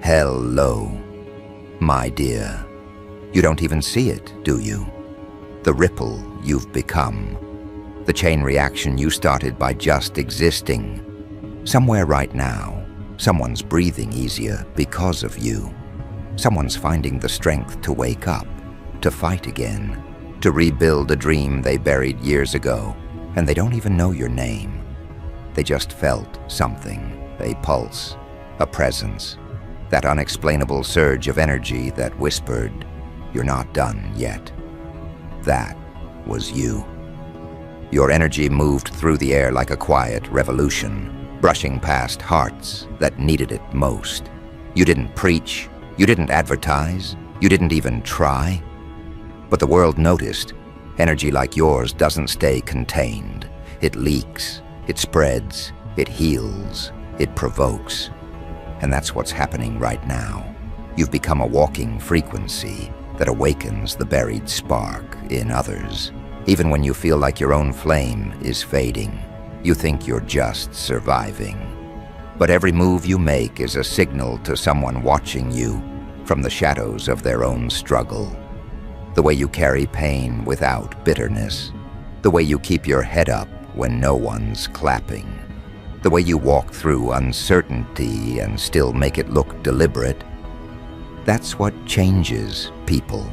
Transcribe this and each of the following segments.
Hello, my dear. You don't even see it, do you? The ripple you've become. The chain reaction you started by just existing. Somewhere right now, someone's breathing easier because of you. Someone's finding the strength to wake up, to fight again, to rebuild a dream they buried years ago, and they don't even know your name. They just felt something, a pulse, a presence, that unexplainable surge of energy that whispered, "You're not done yet." That was you. Your energy moved through the air like a quiet revolution, brushing past hearts that needed it most. You didn't preach, you didn't advertise, you didn't even try. But the world noticed. Energy like yours doesn't stay contained. It leaks, it spreads, it heals, it provokes. And that's what's happening right now. You've become a walking frequency that awakens the buried spark in others. Even when you feel like your own flame is fading, you think you're just surviving. But every move you make is a signal to someone watching you from the shadows of their own struggle. The way you carry pain without bitterness. The way you keep your head up when no one's clapping. The way you walk through uncertainty and still make it look deliberate. That's what changes people.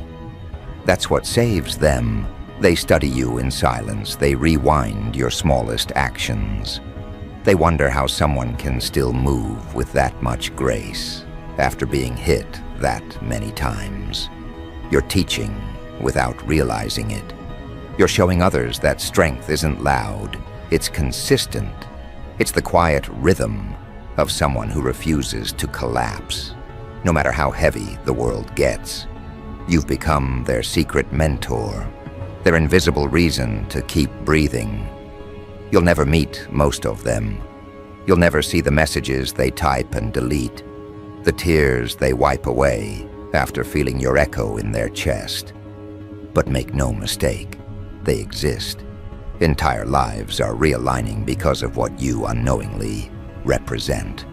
That's what saves them. They study you in silence. They rewind your smallest actions. They wonder how someone can still move with that much grace after being hit that many times. You're teaching without realizing it. You're showing others that strength isn't loud, it's consistent. It's the quiet rhythm of someone who refuses to collapse, no matter how heavy the world gets. You've become their secret mentor, their invisible reason to keep breathing. You'll never meet most of them. You'll never see the messages they type and delete, the tears they wipe away after feeling your echo in their chest. But make no mistake, they exist. Entire lives are realigning because of what you unknowingly represent.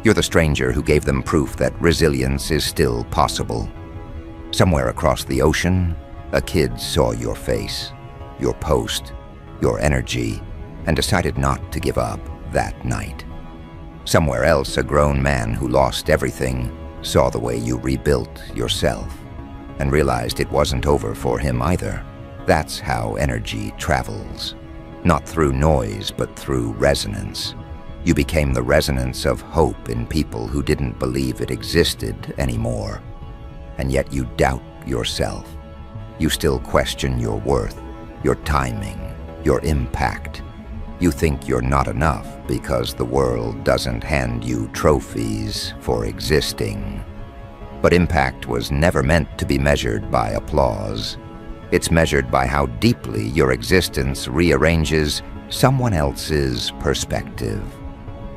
You're the stranger who gave them proof that resilience is still possible. Somewhere across the ocean, a kid saw your face, your post, your energy, and decided not to give up that night. Somewhere else, a grown man who lost everything saw the way you rebuilt yourself and realized it wasn't over for him either. That's how energy travels, not through noise, but through resonance. You became the resonance of hope in people who didn't believe it existed anymore. And yet you doubt yourself. You still question your worth, your timing, your impact. You think you're not enough because the world doesn't hand you trophies for existing. But impact was never meant to be measured by applause. It's measured by how deeply your existence rearranges someone else's perspective.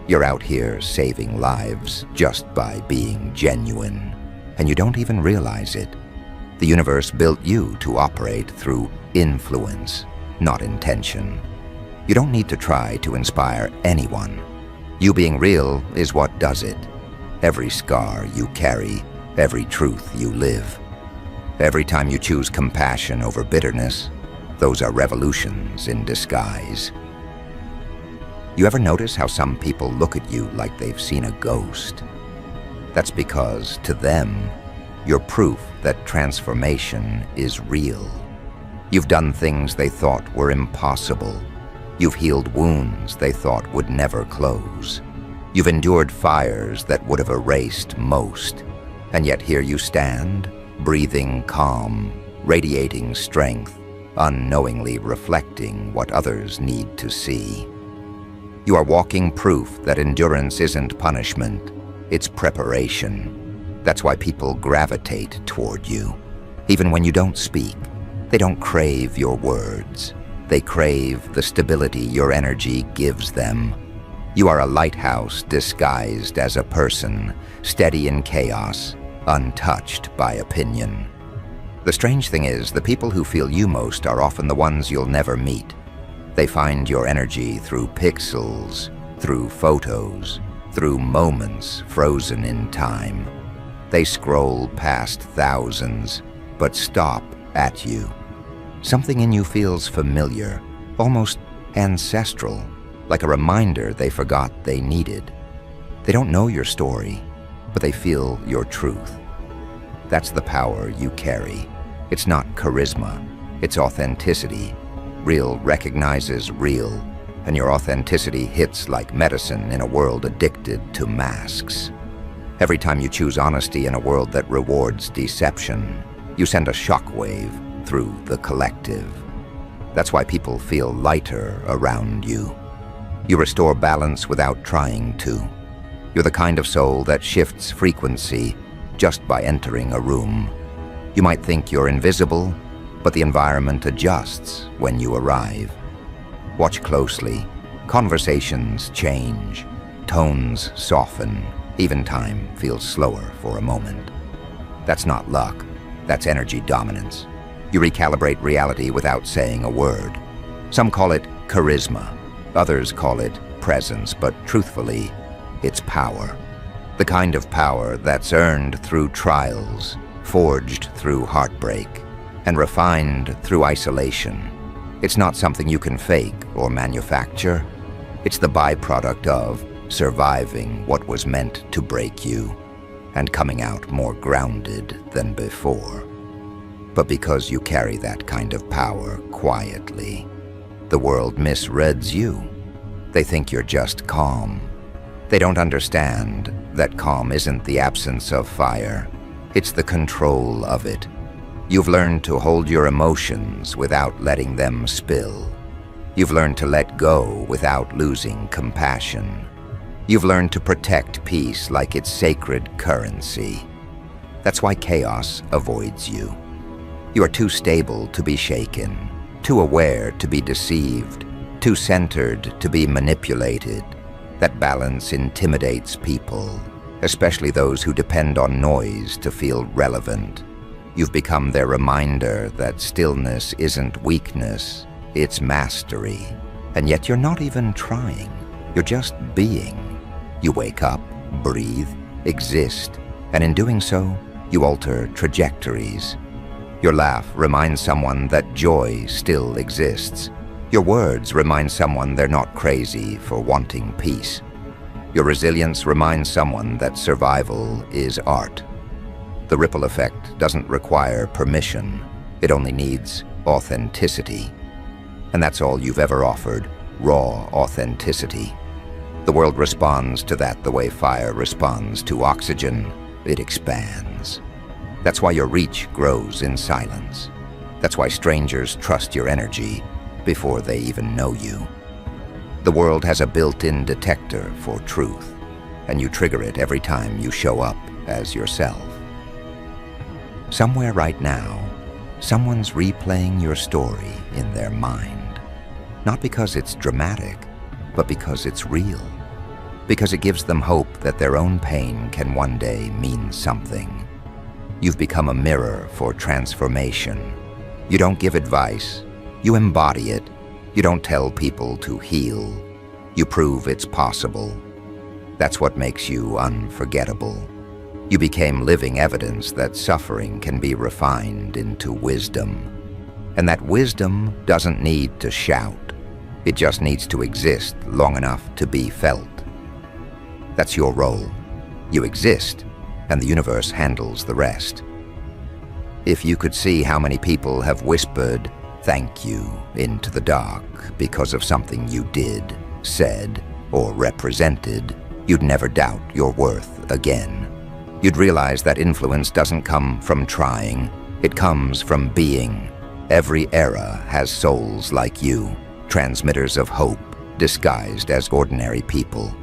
You're out here saving lives just by being genuine, and you don't even realize it. The universe built you to operate through influence, not intention. You don't need to try to inspire anyone. You being real is what does it. Every scar you carry, every truth you live. Every time you choose compassion over bitterness, those are revolutions in disguise. You ever notice how some people look at you like they've seen a ghost? That's because, to them, you're proof that transformation is real. You've done things they thought were impossible. You've healed wounds they thought would never close. You've endured fires that would have erased most. And yet here you stand, breathing calm, radiating strength, unknowingly reflecting what others need to see. You are walking proof that endurance isn't punishment, it's preparation. That's why people gravitate toward you. Even when you don't speak, they don't crave your words. They crave the stability your energy gives them. You are a lighthouse disguised as a person, steady in chaos, untouched by opinion. The strange thing is, the people who feel you most are often the ones you'll never meet. They find your energy through pixels, through photos, through moments frozen in time. They scroll past thousands, but stop at you. Something in you feels familiar, almost ancestral, like a reminder they forgot they needed. They don't know your story, but they feel your truth. That's the power you carry. It's not charisma, it's authenticity. Real recognizes real, and your authenticity hits like medicine in a world addicted to masks. Every time you choose honesty in a world that rewards deception, you send a shockwave through the collective. That's why people feel lighter around you. You restore balance without trying to. You're the kind of soul that shifts frequency just by entering a room. You might think you're invisible, but the environment adjusts when you arrive. Watch closely. Conversations change. Tones soften. Even time feels slower for a moment. That's not luck. That's energy dominance. You recalibrate reality without saying a word. Some call it charisma. Others call it presence, but truthfully, it's power. The kind of power that's earned through trials, forged through heartbreak, and refined through isolation. It's not something you can fake or manufacture. It's the byproduct of surviving what was meant to break you and coming out more grounded than before. But because you carry that kind of power quietly, the world misreads you. They think you're just calm. They don't understand that calm isn't the absence of fire. It's the control of it. You've learned to hold your emotions without letting them spill. You've learned to let go without losing compassion. You've learned to protect peace like it's sacred currency. That's why chaos avoids you. You are too stable to be shaken, too aware to be deceived, too centered to be manipulated. That balance intimidates people, especially those who depend on noise to feel relevant. You've become their reminder that stillness isn't weakness, it's mastery. And yet you're not even trying, you're just being. You wake up, breathe, exist, and in doing so, you alter trajectories. Your laugh reminds someone that joy still exists. Your words remind someone they're not crazy for wanting peace. Your resilience reminds someone that survival is art. The ripple effect doesn't require permission. It only needs authenticity. And that's all you've ever offered, raw authenticity. The world responds to that the way fire responds to oxygen. It expands. That's why your reach grows in silence. That's why strangers trust your energy before they even know you. The world has a built-in detector for truth, and you trigger it every time you show up as yourself. Somewhere right now, someone's replaying your story in their mind. Not because it's dramatic, but because it's real. Because it gives them hope that their own pain can one day mean something. You've become a mirror for transformation. You don't give advice, you embody it. You don't tell people to heal, you prove it's possible. That's what makes you unforgettable. You became living evidence that suffering can be refined into wisdom. And that wisdom doesn't need to shout. It just needs to exist long enough to be felt. That's your role. You exist, and the universe handles the rest. If you could see how many people have whispered, "Thank you," into the dark because of something you did, said, or represented, you'd never doubt your worth again. You'd realize that influence doesn't come from trying, it comes from being. Every era has souls like you, transmitters of hope, disguised as ordinary people.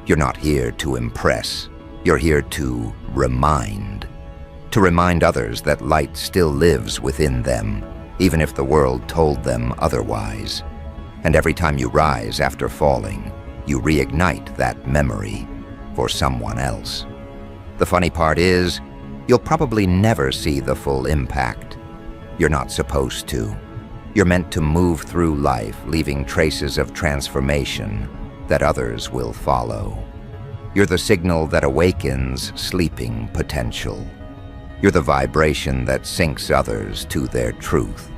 You're not here to impress, you're here to remind. To remind others that light still lives within them, even if the world told them otherwise. And every time you rise after falling, you reignite that memory for someone else. The funny part is, you'll probably never see the full impact. You're not supposed to. You're meant to move through life, leaving traces of transformation that others will follow. You're the signal that awakens sleeping potential. You're the vibration that syncs others to their truth.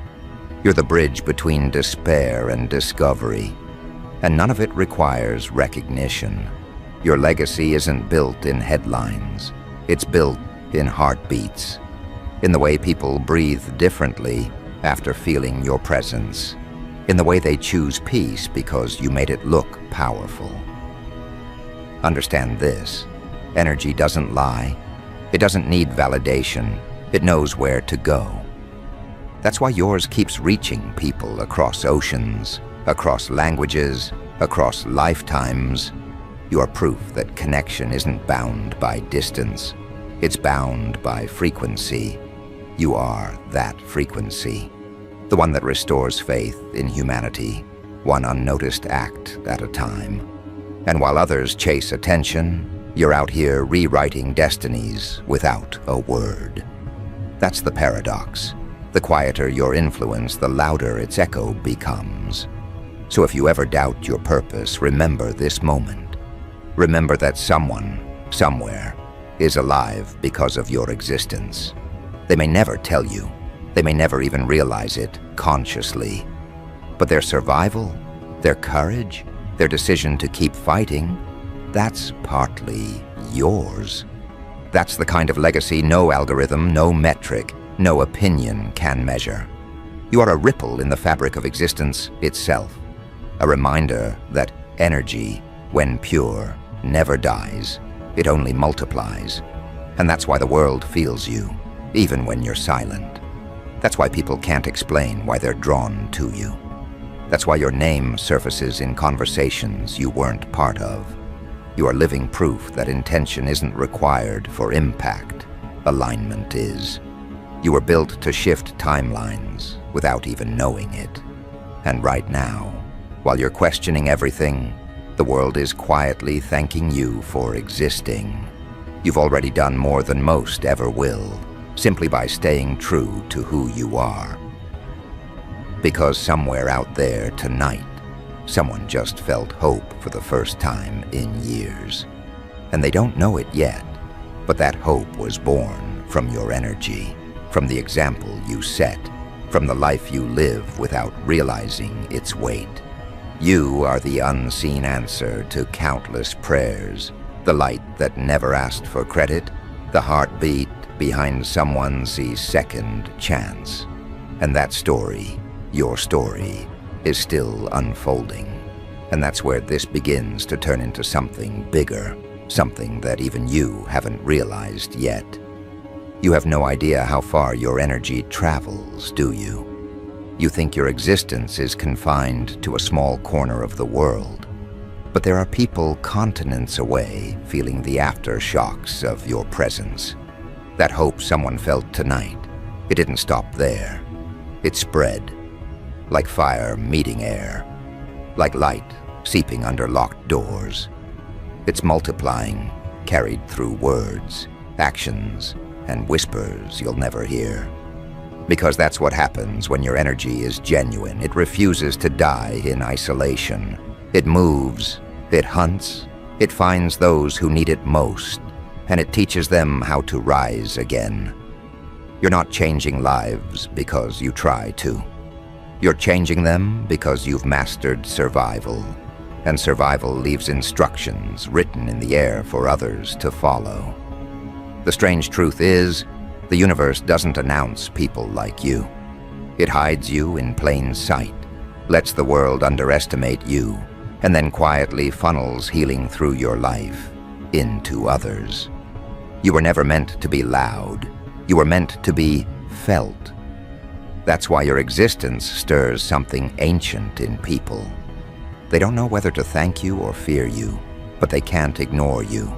You're the bridge between despair and discovery, and none of it requires recognition. Your legacy isn't built in headlines. It's built in heartbeats, in the way people breathe differently after feeling your presence, in the way they choose peace because you made it look powerful. Understand this: energy doesn't lie. It doesn't need validation. It knows where to go. That's why yours keeps reaching people across oceans, across languages, across lifetimes. You are proof that connection isn't bound by distance. It's bound by frequency. You are that frequency, the one that restores faith in humanity, one unnoticed act at a time. And while others chase attention, you're out here rewriting destinies without a word. That's the paradox. The quieter your influence, the louder its echo becomes. So if you ever doubt your purpose, remember this moment. Remember that someone, somewhere, is alive because of your existence. They may never tell you. They may never even realize it consciously. But their survival, their courage, their decision to keep fighting, that's partly yours. That's the kind of legacy no algorithm, no metric, no opinion can measure. You are a ripple in the fabric of existence itself, a reminder that energy, when pure, never dies. It only multiplies. And that's why the world feels you, even when you're silent. That's why people can't explain why they're drawn to you. That's why your name surfaces in conversations you weren't part of. You are living proof that intention isn't required for impact. Alignment is. You were built to shift timelines without even knowing it. And right now, while you're questioning everything, the world is quietly thanking you for existing. You've already done more than most ever will, simply by staying true to who you are. Because somewhere out there tonight, someone just felt hope for the first time in years. And they don't know it yet, but that hope was born from your energy, from the example you set, from the life you live without realizing its weight. You are the unseen answer to countless prayers, the light that never asked for credit, the heartbeat behind someone's second chance. And that story, your story, is still unfolding. And that's where this begins to turn into something bigger, something that even you haven't realized yet. You have no idea how far your energy travels, do you? You think your existence is confined to a small corner of the world. But there are people continents away feeling the aftershocks of your presence. That hope someone felt tonight, it didn't stop there. It spread, like fire meeting air, like light seeping under locked doors. It's multiplying, carried through words, actions, and whispers you'll never hear. Because that's what happens when your energy is genuine. It refuses to die in isolation. It moves, it hunts, it finds those who need it most, and it teaches them how to rise again. You're not changing lives because you try to. You're changing them because you've mastered survival, and survival leaves instructions written in the air for others to follow. The strange truth is, the universe doesn't announce people like you. It hides you in plain sight, lets the world underestimate you, and then quietly funnels healing through your life into others. You were never meant to be loud. You were meant to be felt. That's why your existence stirs something ancient in people. They don't know whether to thank you or fear you, but they can't ignore you.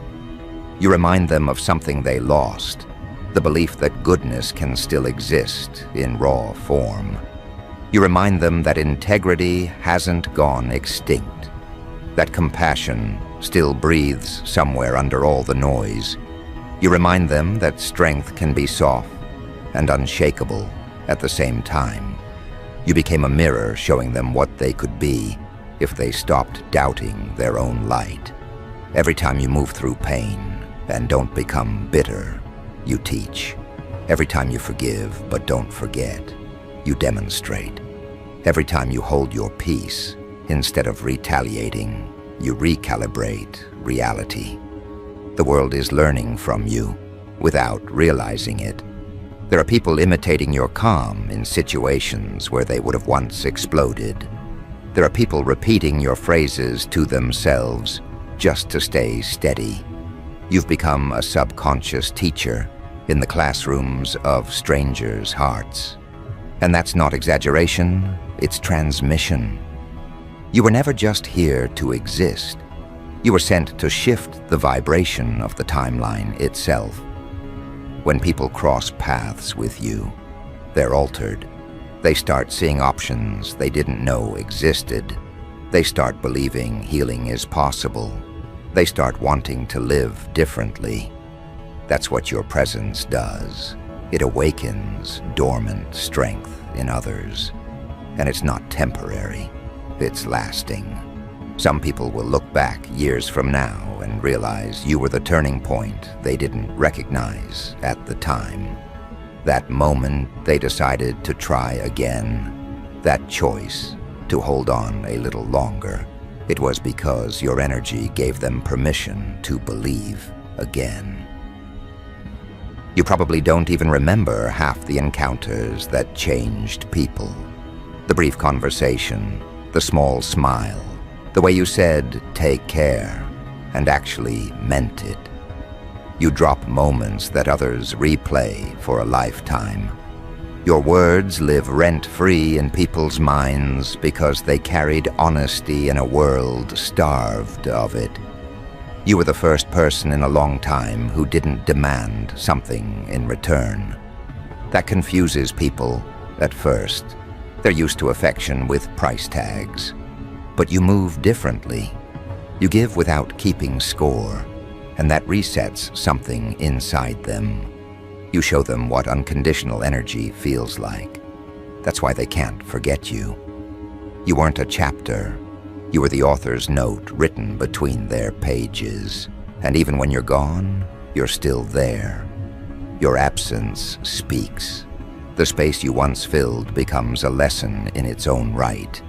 You remind them of something they lost, the belief that goodness can still exist in raw form. You remind them that integrity hasn't gone extinct, that compassion still breathes somewhere under all the noise. You remind them that strength can be soft and unshakable at the same time. You became a mirror showing them what they could be if they stopped doubting their own light. Every time you move through pain and don't become bitter, you teach. Every time you forgive but don't forget, you demonstrate. Every time you hold your peace, instead of retaliating, you recalibrate reality. The world is learning from you without realizing it. There are people imitating your calm in situations where they would have once exploded. There are people repeating your phrases to themselves just to stay steady. You've become a subconscious teacher in the classrooms of strangers' hearts. And that's not exaggeration, it's transmission. You were never just here to exist. You were sent to shift the vibration of the timeline itself. When people cross paths with you, they're altered. They start seeing options they didn't know existed. They start believing healing is possible. They start wanting to live differently. That's what your presence does. It awakens dormant strength in others. And it's not temporary, it's lasting. Some people will look back years from now and realize you were the turning point they didn't recognize at the time. That moment they decided to try again. That choice to hold on a little longer. It was because your energy gave them permission to believe again. You probably don't even remember half the encounters that changed people. The brief conversation, the small smile, the way you said, "take care," and actually meant it. You drop moments that others replay for a lifetime. Your words live rent-free in people's minds because they carried honesty in a world starved of it. You were the first person in a long time who didn't demand something in return. That confuses people at first. They're used to affection with price tags. But you move differently. You give without keeping score, and that resets something inside them. You show them what unconditional energy feels like. That's why they can't forget you. You weren't a chapter. You were the author's note written between their pages. And even when you're gone, you're still there. Your absence speaks. The space you once filled becomes a lesson in its own right.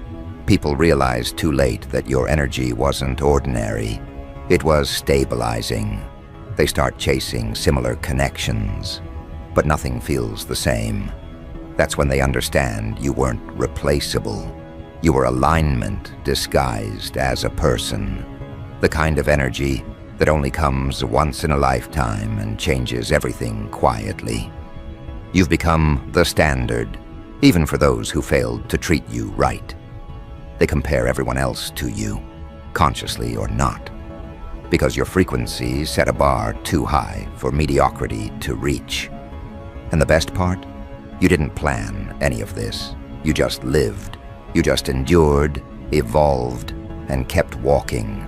People realize too late that your energy wasn't ordinary. It was stabilizing. They start chasing similar connections, but nothing feels the same. That's when they understand you weren't replaceable. You were alignment disguised as a person. The kind of energy that only comes once in a lifetime and changes everything quietly. You've become the standard, even for those who failed to treat you right. They compare everyone else to you, consciously or not, because your frequency set a bar too high for mediocrity to reach. And the best part? You didn't plan any of this. You just lived. You just endured, evolved, and kept walking.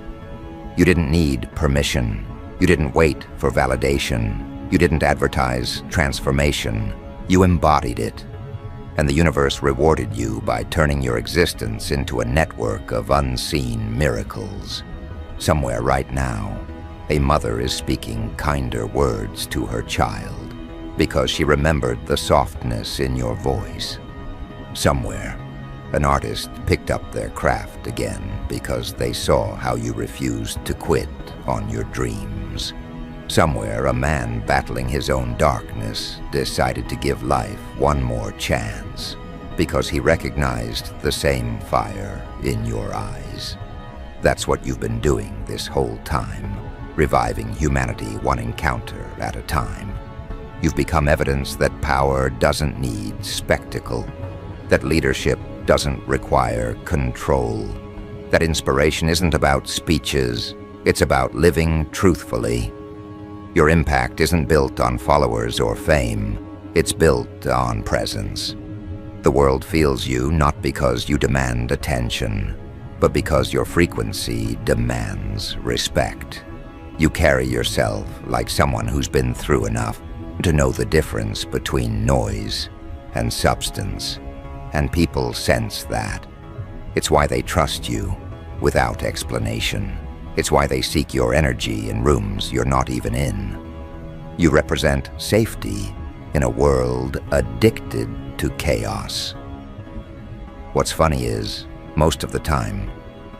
You didn't need permission. You didn't wait for validation. You didn't advertise transformation. You embodied it. And the universe rewarded you by turning your existence into a network of unseen miracles. Somewhere right now, a mother is speaking kinder words to her child because she remembered the softness in your voice. Somewhere, an artist picked up their craft again because they saw how you refused to quit on your dreams. Somewhere, a man battling his own darkness decided to give life one more chance because he recognized the same fire in your eyes. That's what you've been doing this whole time, reviving humanity one encounter at a time. You've become evidence that power doesn't need spectacle, that leadership doesn't require control, that inspiration isn't about speeches, it's about living truthfully. Your impact isn't built on followers or fame, it's built on presence. The world feels you not because you demand attention, but because your frequency demands respect. You carry yourself like someone who's been through enough to know the difference between noise and substance, and people sense that. It's why they trust you without explanation. It's why they seek your energy in rooms you're not even in. You represent safety in a world addicted to chaos. What's funny is, most of the time,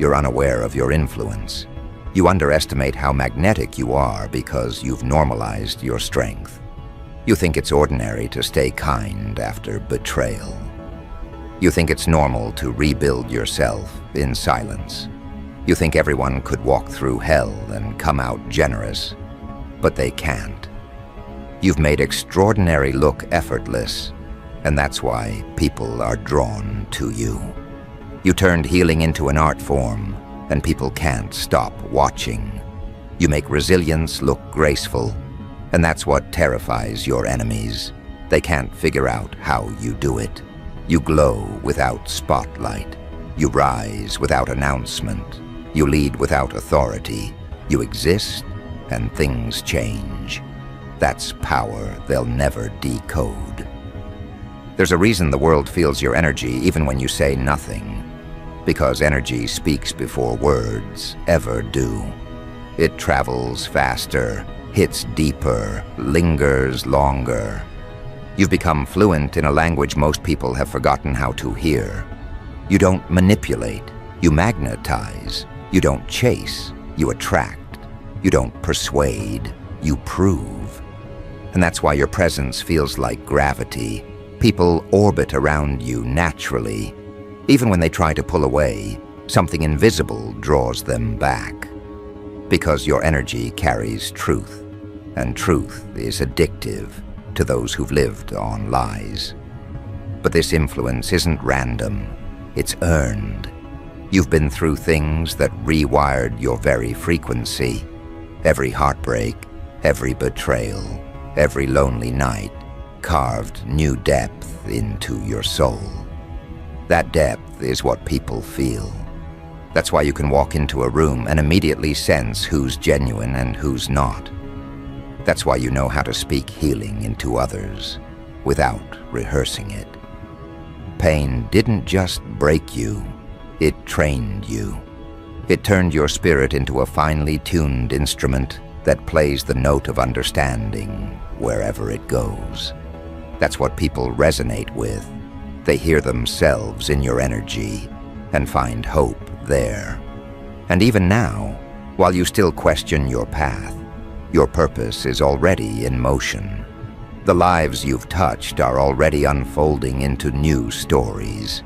you're unaware of your influence. You underestimate how magnetic you are because you've normalized your strength. You think it's ordinary to stay kind after betrayal. You think it's normal to rebuild yourself in silence. You think everyone could walk through hell and come out generous, but they can't. You've made extraordinary look effortless, and that's why people are drawn to you. You turned healing into an art form, and people can't stop watching. You make resilience look graceful, and that's what terrifies your enemies. They can't figure out how you do it. You glow without spotlight. You rise without announcement. You lead without authority. You exist, and things change. That's power they'll never decode. There's a reason the world feels your energy even when you say nothing. Because energy speaks before words ever do. It travels faster, hits deeper, lingers longer. You've become fluent in a language most people have forgotten how to hear. You don't manipulate, you magnetize. You don't chase, you attract. You don't persuade, you prove. And that's why your presence feels like gravity. People orbit around you naturally. Even when they try to pull away, something invisible draws them back. Because your energy carries truth, and truth is addictive to those who've lived on lies. But this influence isn't random, it's earned. You've been through things that rewired your very frequency. Every heartbreak, every betrayal, every lonely night carved new depth into your soul. That depth is what people feel. That's why you can walk into a room and immediately sense who's genuine and who's not. That's why you know how to speak healing into others without rehearsing it. Pain didn't just break you, it trained you. It turned your spirit into a finely tuned instrument that plays the note of understanding wherever it goes. That's what people resonate with. They hear themselves in your energy and find hope there. And even now, while you still question your path, your purpose is already in motion. The lives you've touched are already unfolding into new stories.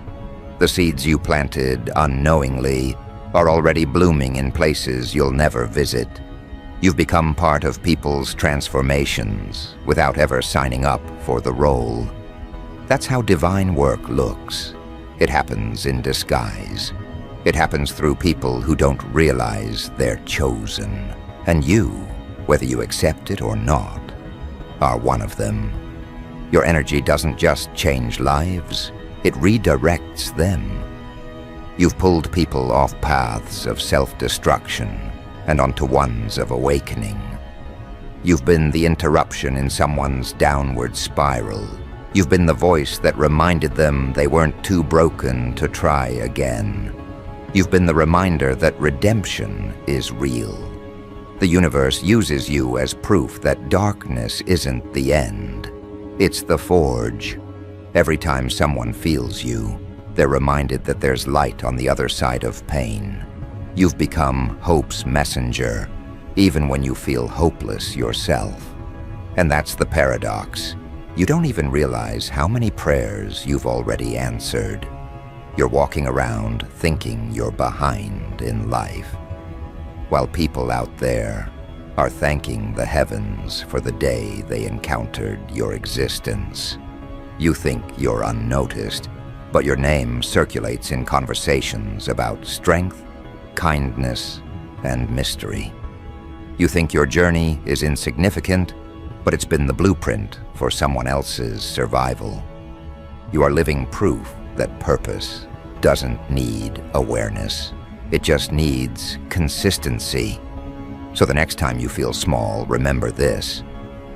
The seeds you planted unknowingly are already blooming in places you'll never visit. You've become part of people's transformations without ever signing up for the role. That's how divine work looks. It happens in disguise. It happens through people who don't realize they're chosen. And you, whether you accept it or not, are one of them. Your energy doesn't just change lives, it redirects them. You've pulled people off paths of self-destruction and onto ones of awakening. You've been the interruption in someone's downward spiral. You've been the voice that reminded them they weren't too broken to try again. You've been the reminder that redemption is real. The universe uses you as proof that darkness isn't the end. It's the forge. Every time someone feels you, they're reminded that there's light on the other side of pain. You've become hope's messenger, even when you feel hopeless yourself. And that's the paradox. You don't even realize how many prayers you've already answered. You're walking around thinking you're behind in life, while people out there are thanking the heavens for the day they encountered your existence. You think you're unnoticed, but your name circulates in conversations about strength, kindness, and mystery. You think your journey is insignificant, but it's been the blueprint for someone else's survival. You are living proof that purpose doesn't need awareness. It just needs consistency. So the next time you feel small, remember this.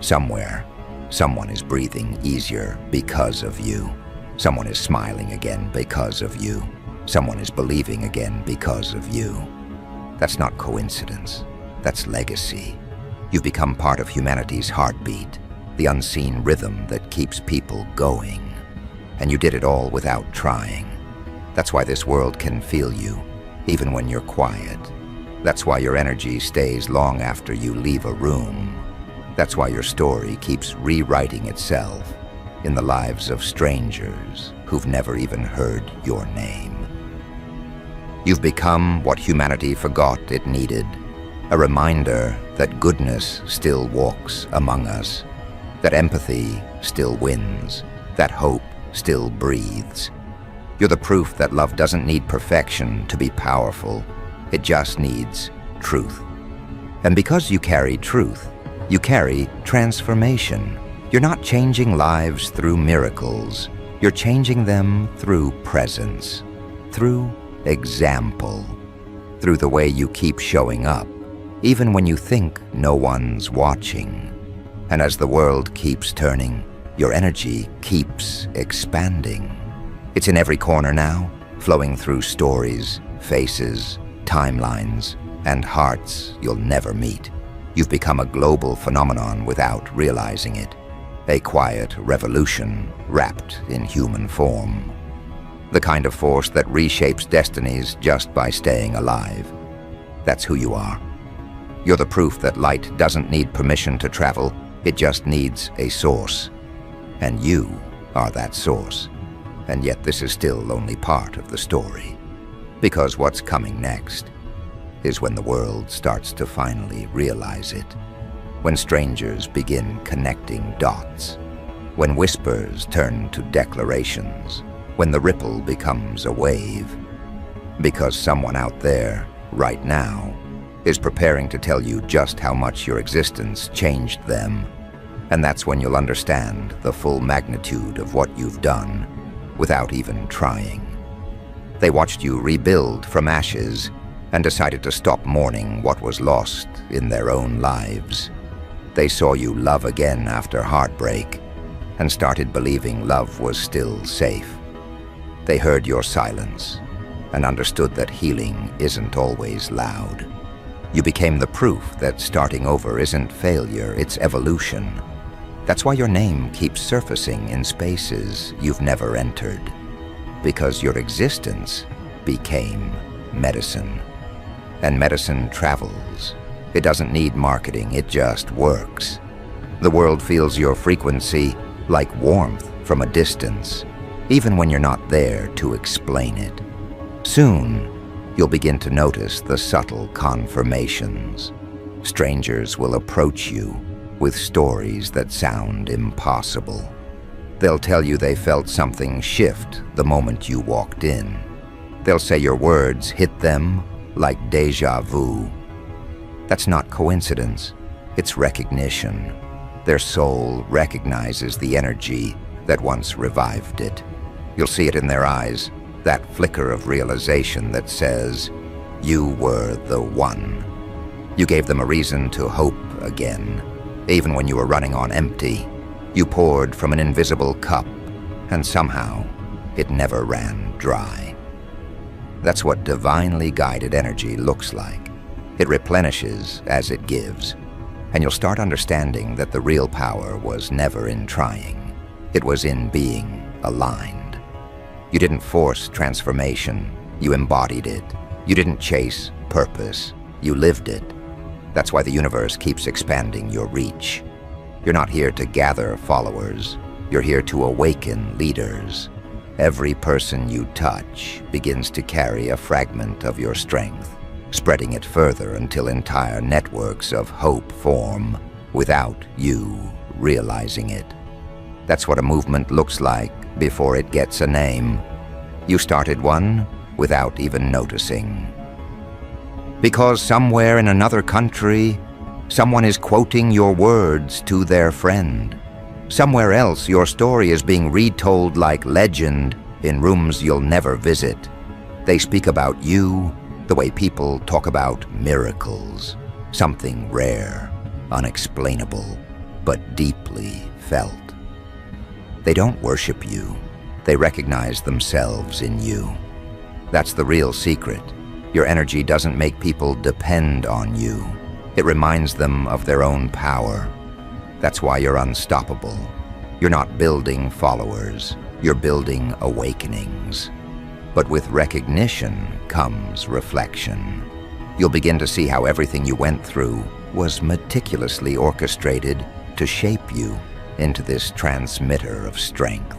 Somewhere, someone is breathing easier because of you. Someone is smiling again because of you. Someone is believing again because of you. That's not coincidence. That's legacy. You've become part of humanity's heartbeat, the unseen rhythm that keeps people going. And you did it all without trying. That's why this world can feel you, even when you're quiet. That's why your energy stays long after you leave a room. That's why your story keeps rewriting itself in the lives of strangers who've never even heard your name. You've become what humanity forgot it needed, a reminder that goodness still walks among us, that empathy still wins, that hope still breathes. You're the proof that love doesn't need perfection to be powerful. It just needs truth. And because you carry truth, you carry transformation. You're not changing lives through miracles. You're changing them through presence, through example, through the way you keep showing up, even when you think no one's watching. And as the world keeps turning, your energy keeps expanding. It's in every corner now, flowing through stories, faces, timelines, and hearts you'll never meet. You've become a global phenomenon without realizing it, a quiet revolution wrapped in human form. The kind of force that reshapes destinies just by staying alive. That's who you are. You're the proof that light doesn't need permission to travel, it just needs a source. And you are that source. And yet this is still only part of the story. Because what's coming next is when the world starts to finally realize it. When strangers begin connecting dots. When whispers turn to declarations. When the ripple becomes a wave. Because someone out there, right now, is preparing to tell you just how much your existence changed them. And that's when you'll understand the full magnitude of what you've done without even trying. They watched you rebuild from ashes and decided to stop mourning what was lost in their own lives. They saw you love again after heartbreak and started believing love was still safe. They heard your silence and understood that healing isn't always loud. You became the proof that starting over isn't failure, it's evolution. That's why your name keeps surfacing in spaces you've never entered. Because your existence became medicine. And medicine travels. It doesn't need marketing, it just works. The world feels your frequency like warmth from a distance, even when you're not there to explain it. Soon, you'll begin to notice the subtle confirmations. Strangers will approach you with stories that sound impossible. They'll tell you they felt something shift the moment you walked in. They'll say your words hit them like déjà vu. That's not coincidence, it's recognition. Their soul recognizes the energy that once revived it. You'll see it in their eyes, that flicker of realization that says, you were the one. You gave them a reason to hope again. Even when you were running on empty, you poured from an invisible cup, and somehow it never ran dry. That's what divinely guided energy looks like. It replenishes as it gives, and you'll start understanding that the real power was never in trying. It was in being aligned. You didn't force transformation, you embodied it. You didn't chase purpose, you lived it. That's why the universe keeps expanding your reach. You're not here to gather followers, you're here to awaken leaders. Every person you touch begins to carry a fragment of your strength, spreading it further until entire networks of hope form without you realizing it. That's what a movement looks like before it gets a name. You started one without even noticing. Because somewhere in another country, someone is quoting your words to their friend. Somewhere else, your story is being retold like legend in rooms you'll never visit. They speak about you the way people talk about miracles, something rare, unexplainable, but deeply felt. They don't worship you. They recognize themselves in you. That's the real secret. Your energy doesn't make people depend on you. It reminds them of their own power. That's why you're unstoppable. You're not building followers, you're building awakenings. But with recognition comes reflection. You'll begin to see how everything you went through was meticulously orchestrated to shape you into this transmitter of strength.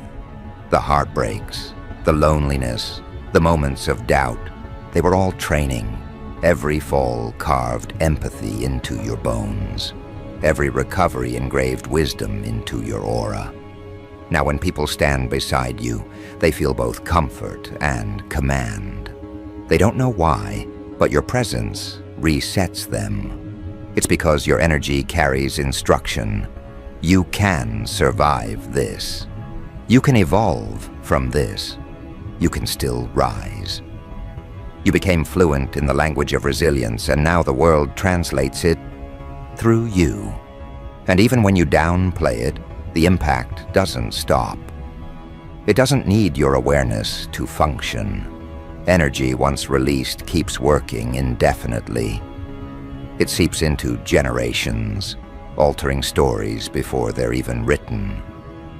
The heartbreaks, the loneliness, the moments of doubt, they were all training. Every fall carved empathy into your bones. Every recovery engraved wisdom into your aura. Now when people stand beside you, they feel both comfort and command. They don't know why, but your presence resets them. It's because your energy carries instruction. You can survive this. You can evolve from this. You can still rise. You became fluent in the language of resilience, and now the world translates it through you. And even when you downplay it, the impact doesn't stop. It doesn't need your awareness to function. Energy, once released, keeps working indefinitely. It seeps into generations, altering stories before they're even written.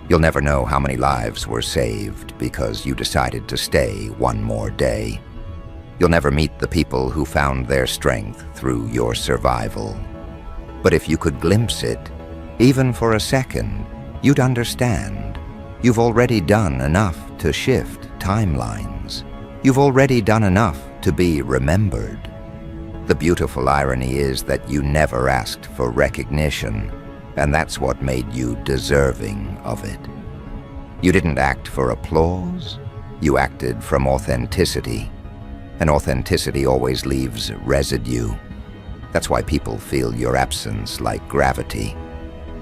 You'll never know how many lives were saved because you decided to stay one more day. You'll never meet the people who found their strength through your survival. But if you could glimpse it, even for a second, you'd understand. You've already done enough to shift timelines. You've already done enough to be remembered. The beautiful irony is that you never asked for recognition, and that's what made you deserving of it. You didn't act for applause, you acted from authenticity. And authenticity always leaves residue. That's why people feel your absence like gravity.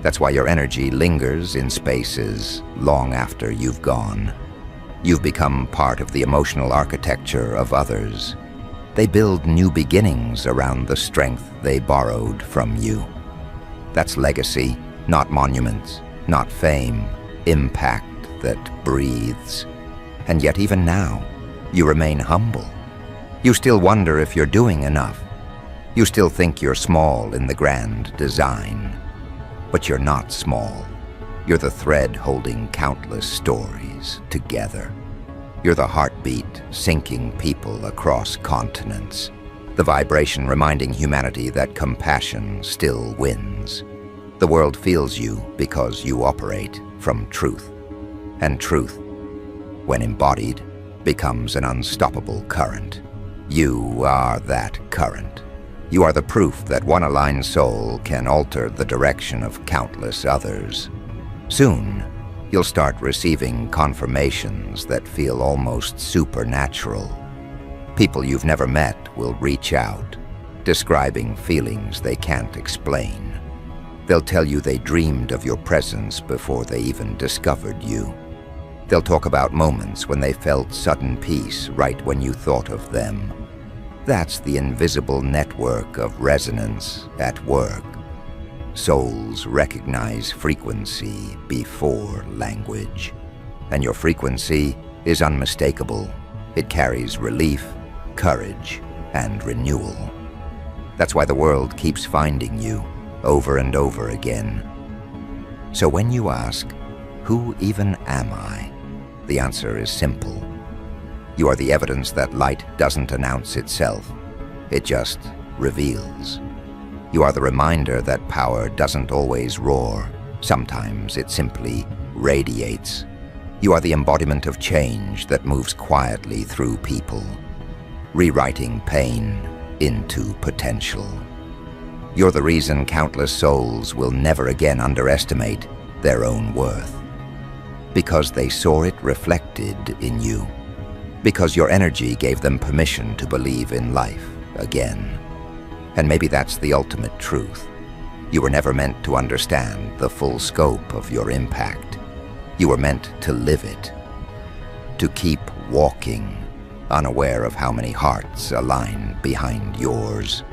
That's why your energy lingers in spaces long after you've gone. You've become part of the emotional architecture of others. They build new beginnings around the strength they borrowed from you. That's legacy, not monuments, not fame, impact that breathes. And yet even now, you remain humble. You still wonder if you're doing enough. You still think you're small in the grand design. But you're not small. You're the thread holding countless stories together. You're the heartbeat syncing people across continents. The vibration reminding humanity that compassion still wins. The world feels you because you operate from truth. And truth, when embodied, becomes an unstoppable current. You are that current. You are the proof that one aligned soul can alter the direction of countless others. Soon, you'll start receiving confirmations that feel almost supernatural. People you've never met will reach out, describing feelings they can't explain. They'll tell you they dreamed of your presence before they even discovered you. They'll talk about moments when they felt sudden peace right when you thought of them. That's the invisible network of resonance at work. Souls recognize frequency before language. And your frequency is unmistakable. It carries relief, courage, and renewal. That's why the world keeps finding you over and over again. So when you ask, who even am I? The answer is simple. You are the evidence that light doesn't announce itself. It just reveals. You are the reminder that power doesn't always roar. Sometimes it simply radiates. You are the embodiment of change that moves quietly through people, rewriting pain into potential. You're the reason countless souls will never again underestimate their own worth. Because they saw it reflected in you. Because your energy gave them permission to believe in life again. And maybe that's the ultimate truth. You were never meant to understand the full scope of your impact. You were meant to live it. To keep walking, unaware of how many hearts align behind yours.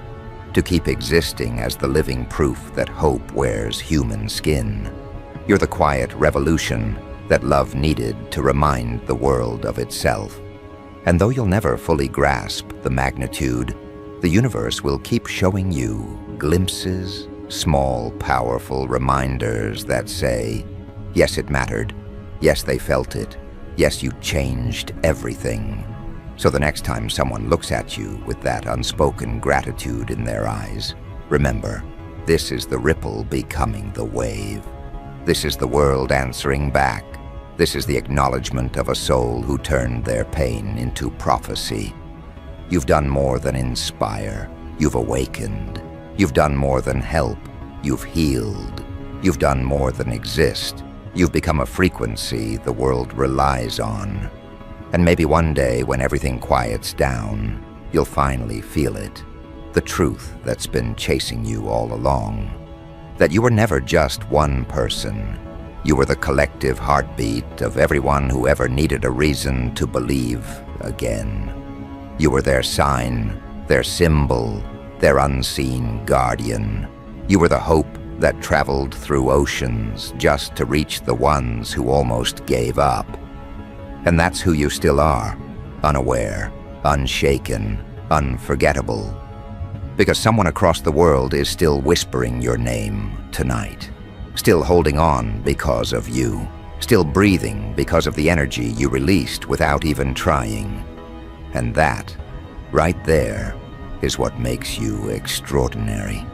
To keep existing as the living proof that hope wears human skin. You're the quiet revolution that love needed to remind the world of itself. And though you'll never fully grasp the magnitude, the universe will keep showing you glimpses, small, powerful reminders that say, yes, it mattered. Yes, they felt it. Yes, you changed everything. So the next time someone looks at you with that unspoken gratitude in their eyes, remember, this is the ripple becoming the wave. This is the world answering back. This is the acknowledgement of a soul who turned their pain into prophecy. You've done more than inspire. You've awakened. You've done more than help. You've healed. You've done more than exist. You've become a frequency the world relies on. And maybe one day, when everything quiets down, you'll finally feel it. The truth that's been chasing you all along. That you were never just one person. You were the collective heartbeat of everyone who ever needed a reason to believe again. You were their sign, their symbol, their unseen guardian. You were the hope that traveled through oceans just to reach the ones who almost gave up. And that's who you still are, unaware, unshaken, unforgettable. Because someone across the world is still whispering your name tonight. Still holding on because of you. Still breathing because of the energy you released without even trying. And that, right there, is what makes you extraordinary.